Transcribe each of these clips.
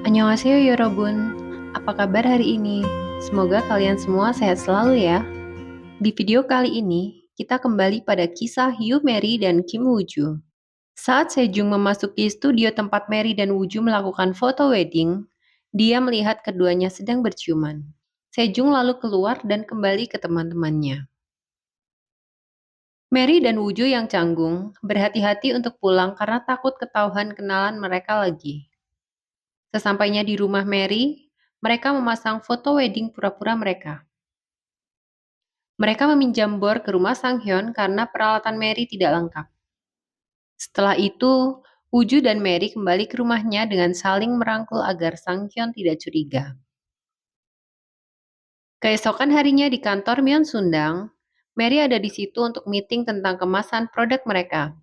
Annyeonghaseyo Yorobun, apa kabar hari ini? Semoga kalian semua sehat selalu ya. Di video kali ini, kita kembali pada kisah Hugh Mary dan Kim Woo-joo. Saat Sejong memasuki studio tempat Mary dan Woo-joo melakukan foto wedding, dia melihat keduanya sedang berciuman. Sejong lalu keluar dan kembali ke teman-temannya. Mary dan Woo-joo yang canggung berhati-hati untuk pulang karena takut ketahuan kenalan mereka lagi. Sesampainya di rumah Mary, mereka memasang foto wedding pura-pura mereka. Mereka meminjam bor ke rumah Sang Hyun karena peralatan Mary tidak lengkap. Setelah itu, Woo-joo dan Mary kembali ke rumahnya dengan saling merangkul agar Sang Hyun tidak curiga. Keesokan harinya di kantor Myeon Sundang, Mary ada di situ untuk meeting tentang kemasan produk mereka.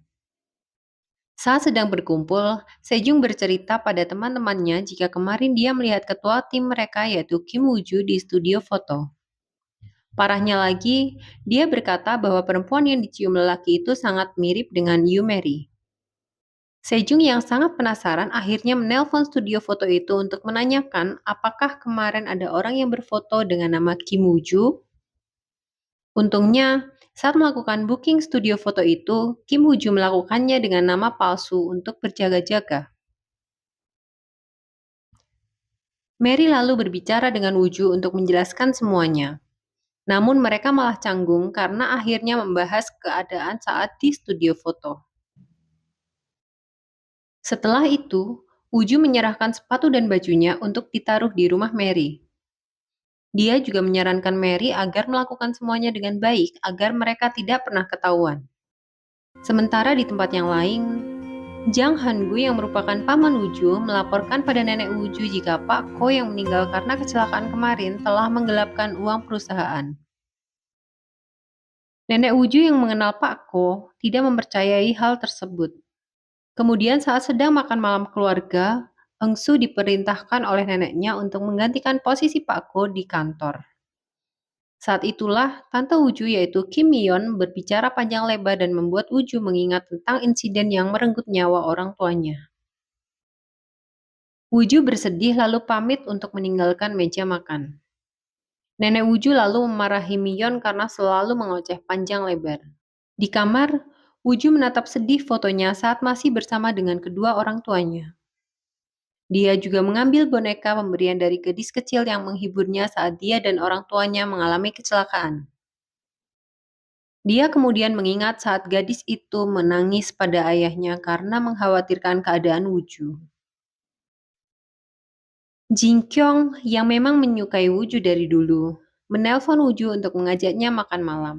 Saat sedang berkumpul, Sejong bercerita pada teman-temannya jika kemarin dia melihat ketua tim mereka yaitu Kim Woo-joo di studio foto. Parahnya lagi, dia berkata bahwa perempuan yang dicium lelaki itu sangat mirip dengan Hugh Mary. Sejong yang sangat penasaran akhirnya menelpon studio foto itu untuk menanyakan apakah kemarin ada orang yang berfoto dengan nama Kim Woo-joo. Untungnya, saat melakukan booking studio foto itu, Kim Woo-joo melakukannya dengan nama palsu untuk berjaga-jaga. Mary lalu berbicara dengan Woo-joo untuk menjelaskan semuanya. Namun mereka malah canggung karena akhirnya membahas keadaan saat di studio foto. Setelah itu, Woo-joo menyerahkan sepatu dan bajunya untuk ditaruh di rumah Mary. Dia juga menyarankan Mary agar melakukan semuanya dengan baik agar mereka tidak pernah ketahuan. Sementara di tempat yang lain, Jang Han-gu yang merupakan paman Woo-joo melaporkan pada nenek Woo-joo jika Pak Ko yang meninggal karena kecelakaan kemarin telah menggelapkan uang perusahaan. Nenek Woo-joo yang mengenal Pak Ko tidak mempercayai hal tersebut. Kemudian saat sedang makan malam keluarga, Eung-soo diperintahkan oleh neneknya untuk menggantikan posisi Pak Ko di kantor. Saat itulah Tante Woo-joo yaitu Kim Mi-yeon berbicara panjang lebar dan membuat Woo-joo mengingat tentang insiden yang merenggut nyawa orang tuanya. Woo-joo bersedih lalu pamit untuk meninggalkan meja makan. Nenek Woo-joo lalu memarahi Mi-yeon karena selalu mengoceh panjang lebar. Di kamar, Woo-joo menatap sedih fotonya saat masih bersama dengan kedua orang tuanya. Dia juga mengambil boneka pemberian dari gadis kecil yang menghiburnya saat dia dan orang tuanya mengalami kecelakaan. Dia kemudian mengingat saat gadis itu menangis pada ayahnya karena mengkhawatirkan keadaan Woo-joo. Jin Kyung yang memang menyukai Woo-joo dari dulu, menelpon Woo-joo untuk mengajaknya makan malam.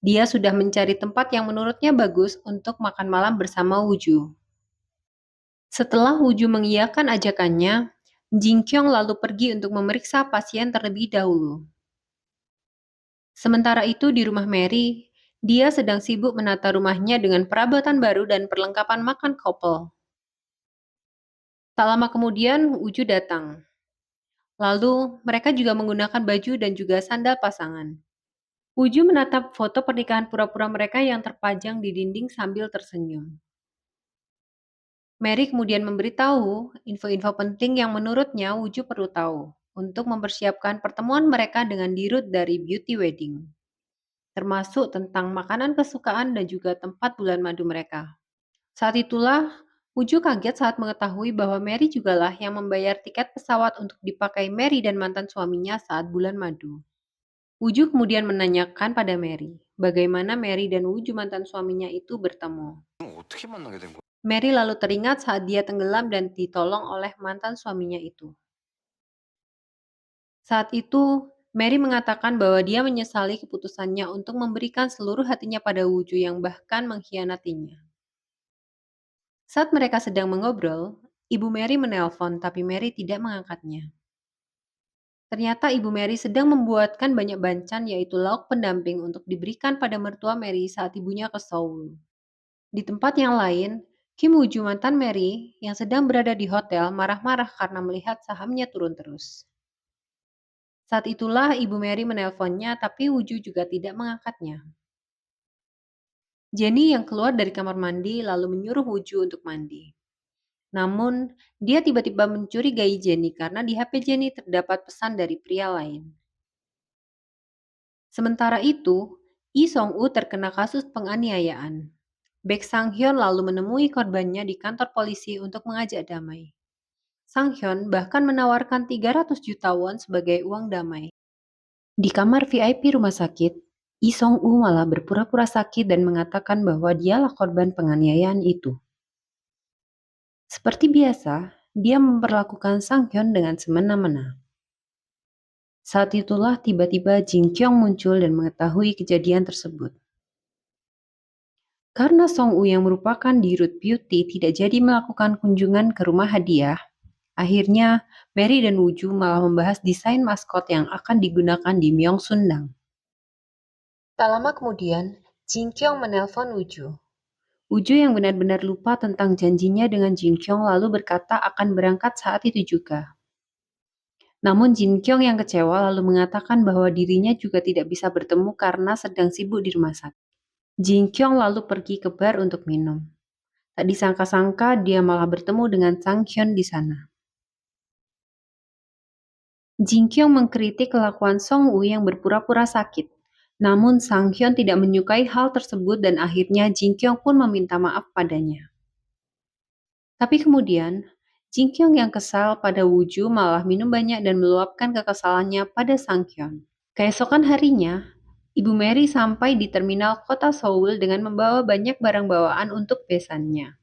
Dia sudah mencari tempat yang menurutnya bagus untuk makan malam bersama Woo-joo. Setelah Woo-joo mengiyakan ajakannya, Jin Kyung lalu pergi untuk memeriksa pasien terlebih dahulu. Sementara itu di rumah Mary, dia sedang sibuk menata rumahnya dengan perabotan baru dan perlengkapan makan couple. Tak lama kemudian, Woo-joo datang. Lalu, mereka juga menggunakan baju dan juga sandal pasangan. Woo-joo menatap foto pernikahan pura-pura mereka yang terpajang di dinding sambil tersenyum. Mary kemudian memberitahu info-info penting yang menurutnya Woo-joo perlu tahu untuk mempersiapkan pertemuan mereka dengan dirut dari beauty wedding, termasuk tentang makanan kesukaan dan juga tempat bulan madu mereka. Saat itulah, Woo-joo kaget saat mengetahui bahwa Mary jugalah yang membayar tiket pesawat untuk dipakai Mary dan mantan suaminya saat bulan madu. Woo-joo kemudian menanyakan pada Mary, bagaimana Mary dan Woo-joo mantan suaminya itu bertemu. Mary lalu teringat saat dia tenggelam dan ditolong oleh mantan suaminya itu. Saat itu, Mary mengatakan bahwa dia menyesali keputusannya untuk memberikan seluruh hatinya pada Woo-joo yang bahkan mengkhianatinya. Saat mereka sedang mengobrol, Ibu Mary menelpon tapi Mary tidak mengangkatnya. Ternyata Ibu Mary sedang membuatkan banyak bancan yaitu lauk pendamping untuk diberikan pada mertua Mary saat ibunya ke Seoul. Di tempat yang lain, Kim Woo-joo mantan Mary yang sedang berada di hotel marah-marah karena melihat sahamnya turun terus. Saat itulah Ibu Mary menelponnya tapi Woo-joo juga tidak mengangkatnya. Jenny yang keluar dari kamar mandi lalu menyuruh Woo-joo untuk mandi. Namun, dia tiba-tiba mencurigai Jenny karena di HP Jenny terdapat pesan dari pria lain. Sementara itu, Lee Song-woo terkena kasus penganiayaan. Baek Sang-hyun lalu menemui korbannya di kantor polisi untuk mengajak damai. Sang-hyun bahkan menawarkan 300 juta won sebagai uang damai. Di kamar VIP rumah sakit, Lee Song-woo malah berpura-pura sakit dan mengatakan bahwa dialah korban penganiayaan itu. Seperti biasa, dia memperlakukan Sang-hyun dengan semena-mena. Saat itulah tiba-tiba Jin Kyung muncul dan mengetahui kejadian tersebut. Karena Song-woo yang merupakan dirut beauty tidak jadi melakukan kunjungan ke rumah hadiah, akhirnya Mary dan Wooju malah membahas desain maskot yang akan digunakan di Myeongsundang. Tak lama kemudian, Jin Kyung menelpon Wooju. Wooju yang benar-benar lupa tentang janjinya dengan Jin Kyung lalu berkata akan berangkat saat itu juga. Namun Jin Kyung yang kecewa lalu mengatakan bahwa dirinya juga tidak bisa bertemu karena sedang sibuk di rumah sakit. Jin Kyung lalu pergi ke bar untuk minum. Tak disangka-sangka dia malah bertemu dengan Sang Hyun di sana. Jin Kyung mengkritik kelakuan Song-woo yang berpura-pura sakit. Namun Sang Hyun tidak menyukai hal tersebut dan akhirnya Jin Kyung pun meminta maaf padanya. Tapi kemudian, Jin Kyung yang kesal pada Wooju malah minum banyak dan meluapkan kekesalannya pada Sang Hyun. Keesokan harinya, Ibu Mary sampai di terminal kota Seoul dengan membawa banyak barang bawaan untuk besannya.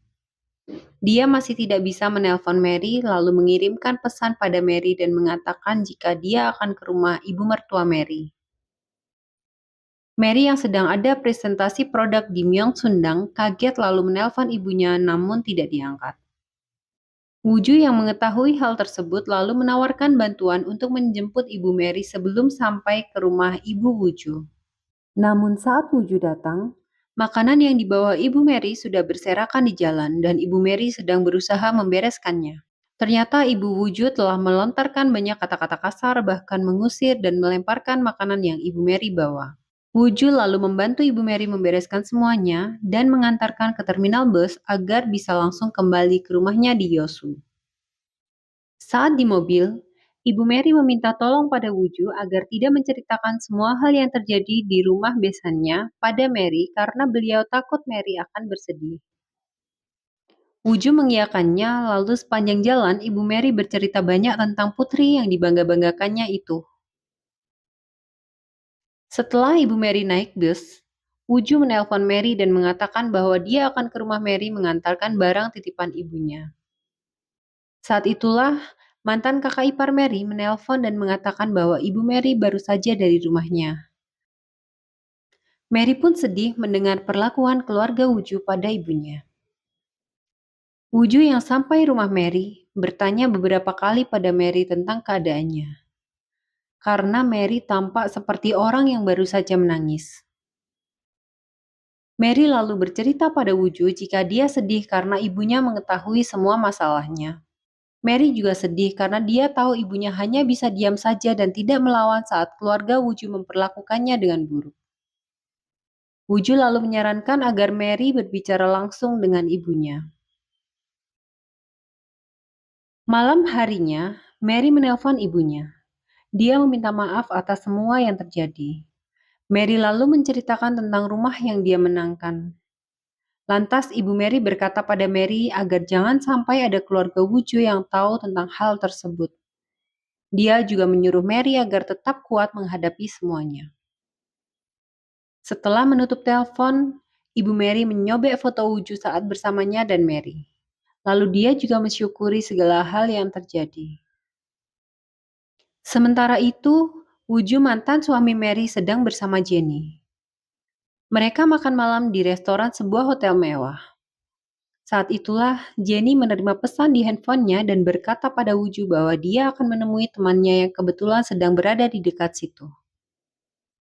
Dia masih tidak bisa menelpon Mary lalu mengirimkan pesan pada Mary dan mengatakan jika dia akan ke rumah ibu mertua Mary. Mary yang sedang ada presentasi produk di Myeongsundang kaget lalu menelpon ibunya namun tidak diangkat. Wooju yang mengetahui hal tersebut lalu menawarkan bantuan untuk menjemput ibu Mary sebelum sampai ke rumah ibu Wooju. Namun saat Wooju datang, makanan yang dibawa Ibu Mary sudah berserakan di jalan dan Ibu Mary sedang berusaha membereskannya. Ternyata Ibu Wooju telah melontarkan banyak kata-kata kasar bahkan mengusir dan melemparkan makanan yang Ibu Mary bawa. Wooju lalu membantu Ibu Mary membereskan semuanya dan mengantarkan ke terminal bus agar bisa langsung kembali ke rumahnya di Yosu. Saat di mobil, Ibu Mary meminta tolong pada Wooju agar tidak menceritakan semua hal yang terjadi di rumah besannya pada Mary karena beliau takut Mary akan bersedih. Wooju mengiyakannya, lalu sepanjang jalan Ibu Mary bercerita banyak tentang putri yang dibangga-banggakannya itu. Setelah Ibu Mary naik bus, Wooju menelpon Mary dan mengatakan bahwa dia akan ke rumah Mary mengantarkan barang titipan ibunya. Saat itulah, mantan kakak ipar Mary menelpon dan mengatakan bahwa Ibu Mary baru saja dari rumahnya. Mary pun sedih mendengar perlakuan keluarga Wooju pada ibunya. Wooju yang sampai rumah Mary bertanya beberapa kali pada Mary tentang keadaannya. Karena Mary tampak seperti orang yang baru saja menangis. Mary lalu bercerita pada Wooju jika dia sedih karena ibunya mengetahui semua masalahnya. Mary juga sedih karena dia tahu ibunya hanya bisa diam saja dan tidak melawan saat keluarga Wooju memperlakukannya dengan buruk. Wooju lalu menyarankan agar Mary berbicara langsung dengan ibunya. Malam harinya, Mary menelpon ibunya. Dia meminta maaf atas semua yang terjadi. Mary lalu menceritakan tentang rumah yang dia menangkan. Lantas Ibu Mary berkata pada Mary agar jangan sampai ada keluarga Wooju yang tahu tentang hal tersebut. Dia juga menyuruh Mary agar tetap kuat menghadapi semuanya. Setelah menutup telepon, Ibu Mary menyobek foto Wooju saat bersamanya dan Mary. Lalu dia juga mensyukuri segala hal yang terjadi. Sementara itu, Wooju mantan suami Mary sedang bersama Jenny. Mereka makan malam di restoran sebuah hotel mewah. Saat itulah Jenny menerima pesan di handphonenya dan berkata pada Wooju bahwa dia akan menemui temannya yang kebetulan sedang berada di dekat situ.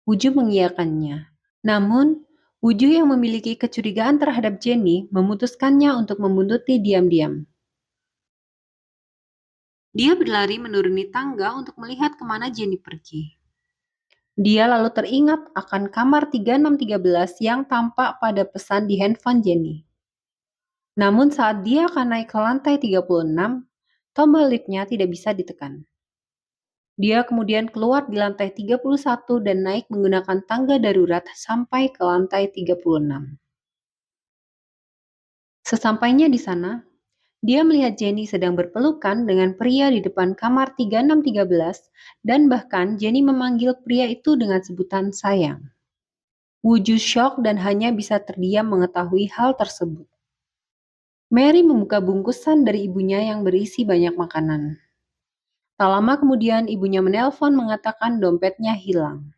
Wooju mengiyakannya. Namun, Wooju yang memiliki kecurigaan terhadap Jenny memutuskannya untuk membuntuti diam-diam. Dia berlari menuruni tangga untuk melihat kemana Jenny pergi. Dia lalu teringat akan kamar 3613 yang tampak pada pesan di handphone Jenny. Namun saat dia akan naik ke lantai 36, tombol liftnya tidak bisa ditekan. Dia kemudian keluar di lantai 31 dan naik menggunakan tangga darurat sampai ke lantai 36. Sesampainya di sana, dia melihat Jenny sedang berpelukan dengan pria di depan kamar 3613 dan bahkan Jenny memanggil pria itu dengan sebutan sayang. Wujud syok dan hanya bisa terdiam mengetahui hal tersebut. Mary membuka bungkusan dari ibunya yang berisi banyak makanan. Tak lama kemudian ibunya menelpon mengatakan dompetnya hilang.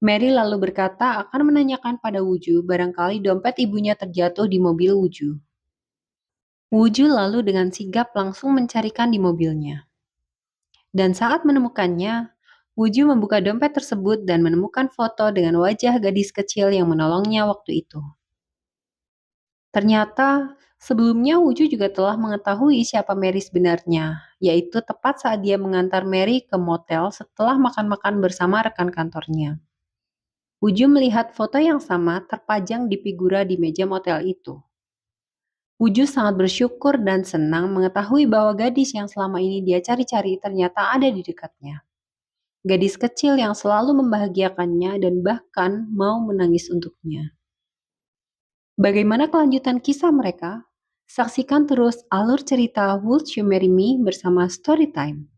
Mary lalu berkata akan menanyakan pada Wuju barangkali dompet ibunya terjatuh di mobil Wuju. Wuju lalu dengan sigap langsung mencarikan di mobilnya. Dan saat menemukannya, Wuju membuka dompet tersebut dan menemukan foto dengan wajah gadis kecil yang menolongnya waktu itu. Ternyata, sebelumnya Wuju juga telah mengetahui siapa Mary sebenarnya, yaitu tepat saat dia mengantar Mary ke motel setelah makan-makan bersama rekan kantornya. Wuju melihat foto yang sama terpajang di figura di meja motel itu. Wuju sangat bersyukur dan senang mengetahui bahwa gadis yang selama ini dia cari-cari ternyata ada di dekatnya. Gadis kecil yang selalu membahagiakannya dan bahkan mau menangis untuknya. Bagaimana kelanjutan kisah mereka? Saksikan terus alur cerita Would You Marry Me bersama Storytime.